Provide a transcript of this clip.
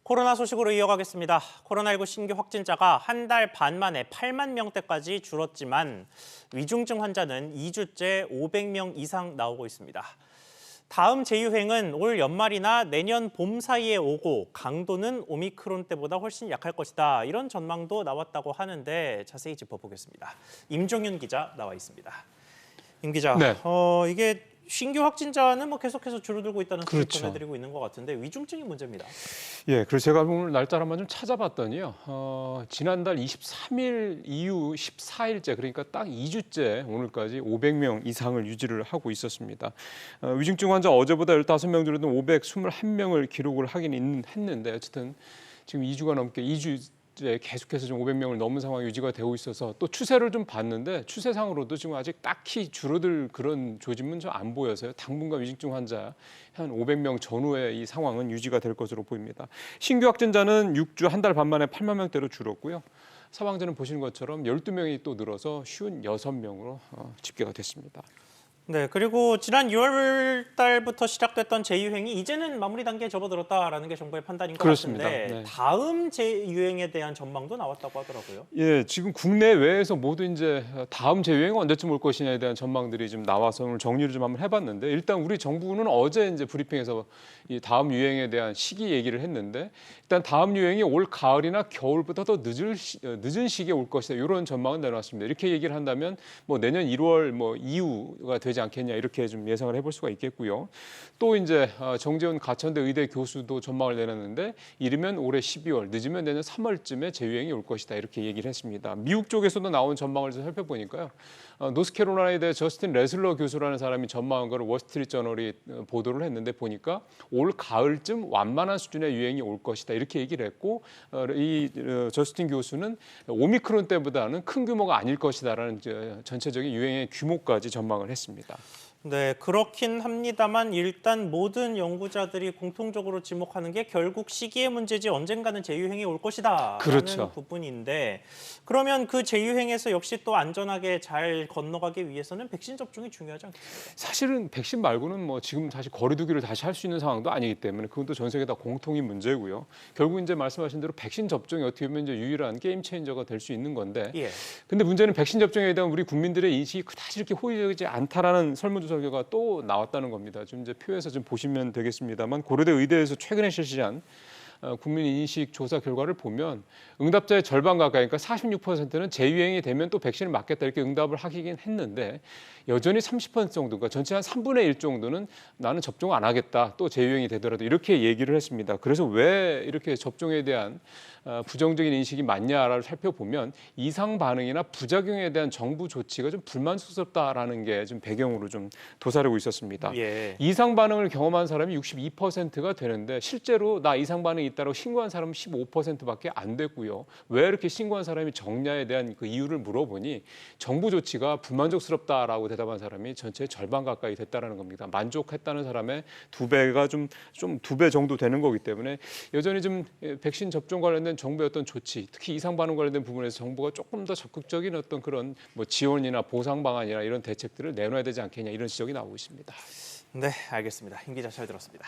코로나 소식으로 이어가겠습니다. 코로나19 신규 확진자가 한 달 반 만에 8만 명대까지 줄었지만 위중증 환자는 2주째 500명 이상 나오고 있습니다. 다음 재유행은 올 연말이나 내년 봄 사이에 오고 강도는 오미크론 때보다 훨씬 약할 것이다. 이런 전망도 나왔다고 하는데 자세히 짚어보겠습니다. 임종윤 기자 나와 있습니다. 임 기자, 네. 이게 신규 확진자는 계속해서 줄어들고 있다는 소식 그렇죠. 전해드리고 있는 것 같은데 위중증이 문제입니다. 예, 그래서 제가 오늘 날짜를 한번 좀 찾아봤더니요. 지난달 23일 이후 14일째, 그러니까 딱 2주째 오늘까지 500명 이상을 유지를 하고 있었습니다. 위중증 환자 어제보다 15명 줄어든 521명을 기록을 하긴 했는데 어쨌든 지금 2주가 넘게 2주째 계속해서 좀 500명을 넘은 상황이 유지가 되고 있어서 또 추세를 좀 봤는데 추세상으로도 지금 아직 딱히 줄어들 그런 조짐은 좀 안 보여서요. 당분간 위중증 환자 한 500명 전후의 이 상황은 유지가 될 것으로 보입니다. 신규 확진자는 6주 한 달 반 만에 8만 명대로 줄었고요. 사망자는 보시는 것처럼 12명이 또 늘어서 56명으로 집계가 됐습니다. 네, 그리고 지난 6월 달부터 시작됐던 재유행이 이제는 마무리 단계에 접어들었다라는 게 정부의 판단인 것 그렇습니다. 같은데 네. 다음 재유행에 대한 전망도 나왔다고 하더라고요. 예, 지금 국내외에서 모두 이제 다음 재유행이 언제쯤 올 것이냐에 대한 전망들이 좀 나와서 오늘 정리를 좀 한번 해봤는데 일단 우리 정부는 어제 이제 브리핑에서 이 다음 유행에 대한 시기 얘기를 했는데 일단 다음 유행이 올 가을이나 겨울보다 더 늦은 시기에 올 것이다 이런 전망은 내놨습니다. 이렇게 얘기를 한다면 뭐 내년 1월 이후가 되지 않겠냐 이렇게 좀 예상을 해볼 수가 있겠고요. 또 이제 정재훈 가천대 의대 교수도 전망을 내놨는데 이르면 올해 12월, 늦으면 내년 3월쯤에 재유행이 올 것이다 이렇게 얘기를 했습니다. 미국 쪽에서도 나온 전망을 좀 살펴보니까요. 노스캐롤라이나대 저스틴 레슬러 교수라는 사람이 전망한 거를 월스트리트저널이 보도를 했는데 보니까 올 가을쯤 완만한 수준의 유행이 올 것이다 이렇게 얘기를 했고 이 저스틴 교수는 오미크론 때보다는 큰 규모가 아닐 것이다라는 전체적인 유행의 규모까지 전망을 했습니다. 네, 그렇긴 합니다만 일단 모든 연구자들이 공통적으로 지목하는 게 결국 시기의 문제지 언젠가는 재유행이 올 것이다라는 그렇죠. 부분인데 그러면 그 재유행에서 역시 또 안전하게 잘 건너가기 위해서는 백신 접종이 중요하지 않겠습니까? 사실은 백신 말고는 뭐 지금 다시 거리두기를 다시 할 수 있는 상황도 아니기 때문에 그건 또 전 세계 다 공통인 문제고요. 결국 이제 말씀하신 대로 백신 접종이 어떻게 보면 이제 유일한 게임 체인저가 될 수 있는 건데 예. 근데 문제는 백신 접종에 대한 우리 국민들의 인식이 그다지 이렇게 호의적이지 않다라는 설문조사 결과가 또 나왔다는 겁니다. 좀 이제 표에서 좀 보시면 되겠습니다만 고려대 의대에서 최근에 실시한 국민 인식 조사 결과를 보면 응답자의 절반 가까이 그러니까 46%는 재유행이 되면 또 백신을 맞겠다 이렇게 응답을 하긴 했는데 여전히 30% 정도 그러니까 전체 한 3분의 1 정도는 나는 접종 안 하겠다 또 재유행이 되더라도 이렇게 얘기를 했습니다. 그래서 왜 이렇게 접종에 대한 부정적인 인식이 많냐를 살펴보면 이상 반응이나 부작용에 대한 정부 조치가 좀 불만족스럽다라는 게 좀 배경으로 좀 도사리고 있었습니다. 예. 이상 반응을 경험한 사람이 62%가 되는데 실제로 나 이상 반응이 있다고 신고한 사람은 15%밖에 안 됐고요. 왜 이렇게 신고한 사람이 적냐에 대한 그 이유를 물어보니 정부 조치가 불만족스럽다라고 대답한 사람이 전체의 절반 가까이 됐다는 겁니다. 만족했다는 사람의 2배가 좀 2배 정도 되는 거기 때문에 여전히 좀 백신 접종 관련된 정부의 어떤 조치, 특히 이상 반응 관련된 부분에서 정부가 조금 더 적극적인 어떤 그런 뭐 지원이나 보상 방안이나 이런 대책들을 내놔야 되지 않겠냐 이런 지적이 나오고 있습니다. 네, 알겠습니다. 임 기자 잘 들었습니다.